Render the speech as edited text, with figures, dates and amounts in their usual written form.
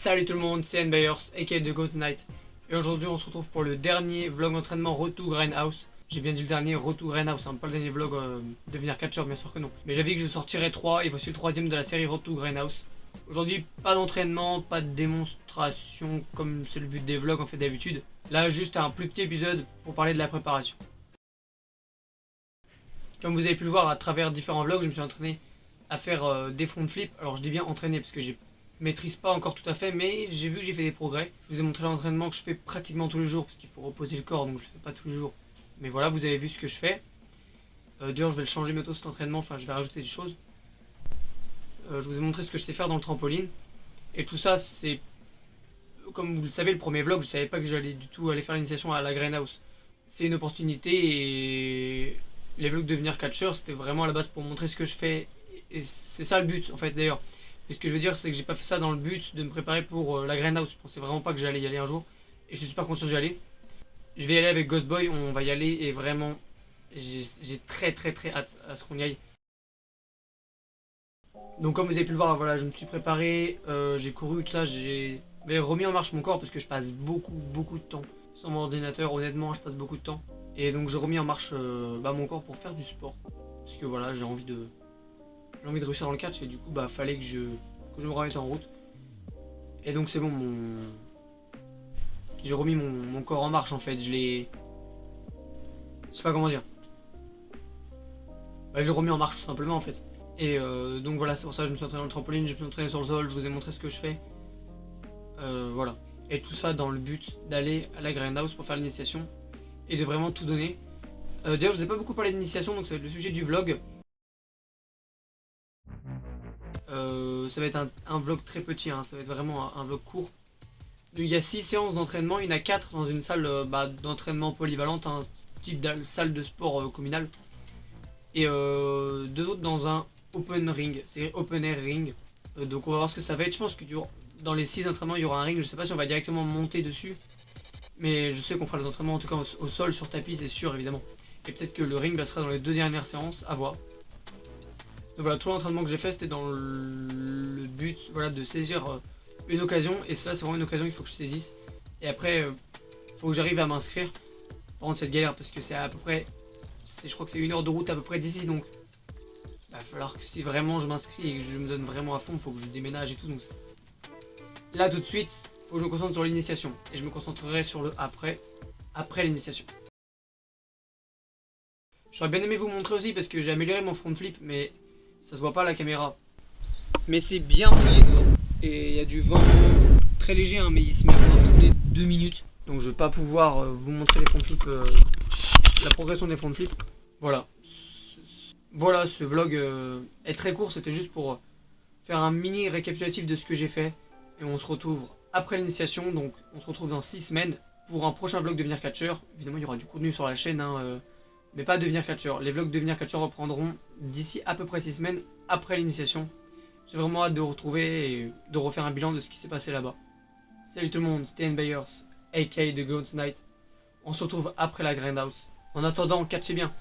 Salut tout le monde, c'est Bayers, aka The Goat Knight. Et aujourd'hui on se retrouve pour le dernier vlog entraînement Road to Grindhouse. J'ai bien dit le dernier Road to Grindhouse, hein, pas le dernier vlog devenir catcheur, bien sûr que non. Mais j'avais dit que je sortirais 3 et voici le troisième de la série Road to Grindhouse. Aujourd'hui pas d'entraînement, pas de démonstration comme c'est le but des vlogs en fait d'habitude. Là juste un plus petit épisode pour parler de la préparation. Comme vous avez pu le voir à travers différents vlogs, je me suis entraîné à faire des front flips. Alors je dis bien entraîner parce que je maîtrise pas encore tout à fait, mais j'ai vu que j'ai fait des progrès. Je vous ai montré l'entraînement que je fais pratiquement tous les jours parce qu'il faut reposer le corps, donc je le fais pas tous les jours. Mais voilà, vous avez vu ce que je fais. D'ailleurs je vais le changer bientôt cet entraînement, enfin je vais rajouter des choses. Je vous ai montré ce que je sais faire dans le trampoline. Et tout ça c'est, comme vous le savez, le premier vlog, je savais pas que j'allais du tout aller faire l'initiation à la Grindhouse. C'est une opportunité et les vlogs de devenir catcheur c'était vraiment à la base pour montrer ce que je fais. Et c'est ça le but en fait d'ailleurs. Et ce que je veux dire, c'est que j'ai pas fait ça dans le but de me préparer pour la Grindhouse. Je pensais vraiment pas que j'allais y aller un jour. Et je suis super conscient d'y aller. Je vais y aller avec Ghostboy, on va y aller et vraiment, j'ai très hâte à ce qu'on y aille. Donc comme vous avez pu le voir, voilà, je me suis préparé, j'ai couru, tout ça, j'ai remis en marche mon corps parce que je passe beaucoup de temps sans mon ordinateur. Honnêtement, je passe beaucoup de temps. Et donc j'ai remis en marche mon corps pour faire du sport. Parce que voilà, j'ai envie de réussir dans le catch et du coup bah fallait que je me remette en route. Et donc c'est bon, j'ai remis mon corps en marche en fait, je sais pas comment dire. Bah, j'ai remis en marche tout simplement en fait. Et donc voilà, c'est pour ça que je me suis entraîné dans le trampoline, je me suis entraîné sur le sol, je vous ai montré ce que je fais. Voilà. Et tout ça dans le but d'aller à la Grindhouse pour faire l'initiation et de vraiment tout donner. D'ailleurs je vous ai pas beaucoup parlé d'initiation, donc ça va être le sujet du vlog. Ça va être un vlog très petit, hein, ça va être vraiment un vlog court. Il y a 6 séances d'entraînement, il y en a 4 dans une salle d'entraînement polyvalente, un type de salle de sport communale. Et 2 autres dans un open ring, c'est open air ring. Donc on va voir ce que ça va être. Je pense que dans les 6 entraînements il y aura un ring, je sais pas si on va directement monter dessus. Mais je sais qu'on fera les entraînements en tout cas au sol, sur tapis, c'est sûr évidemment. Et peut-être que le ring sera dans les 2 dernières séances, à voir. Donc voilà, tout l'entraînement que j'ai fait c'était dans le but voilà, de saisir une occasion. Et cela c'est vraiment une occasion qu'il faut que je saisisse. Et après, faut que j'arrive à m'inscrire. Par contre c'est galère parce que c'est à peu près, je crois que c'est 1 heure de route à peu près d'ici. Donc il va falloir que si vraiment je m'inscris et que je me donne vraiment à fond, il faut que je déménage et tout. Donc là tout de suite, il faut que je me concentre sur l'initiation. Et je me concentrerai sur le après l'initiation. J'aurais bien aimé vous montrer aussi parce que j'ai amélioré mon front flip, mais ça se voit pas à la caméra. Mais c'est bien mouillé dehors. Et il y a du vent très léger, hein, mais il se met à pleuvoir toutes les 2 minutes. Donc je vais pas pouvoir vous montrer les front flips, la progression des front flips. Voilà. Voilà, ce vlog est très court, c'était juste pour faire un mini récapitulatif de ce que j'ai fait. Et on se retrouve après l'initiation, donc on se retrouve dans 6 semaines pour un prochain vlog devenir catcheur. Évidemment il y aura du contenu sur la chaîne, hein, mais pas devenir catcheur. Les vlogs devenir catcheur reprendront d'ici à peu près 6 semaines après l'initiation. J'ai vraiment hâte de retrouver et de refaire un bilan de ce qui s'est passé là-bas. Salut tout le monde, c'était Bayers, aka The Goat Knight. On se retrouve après la Grindhouse. En attendant, catchez bien.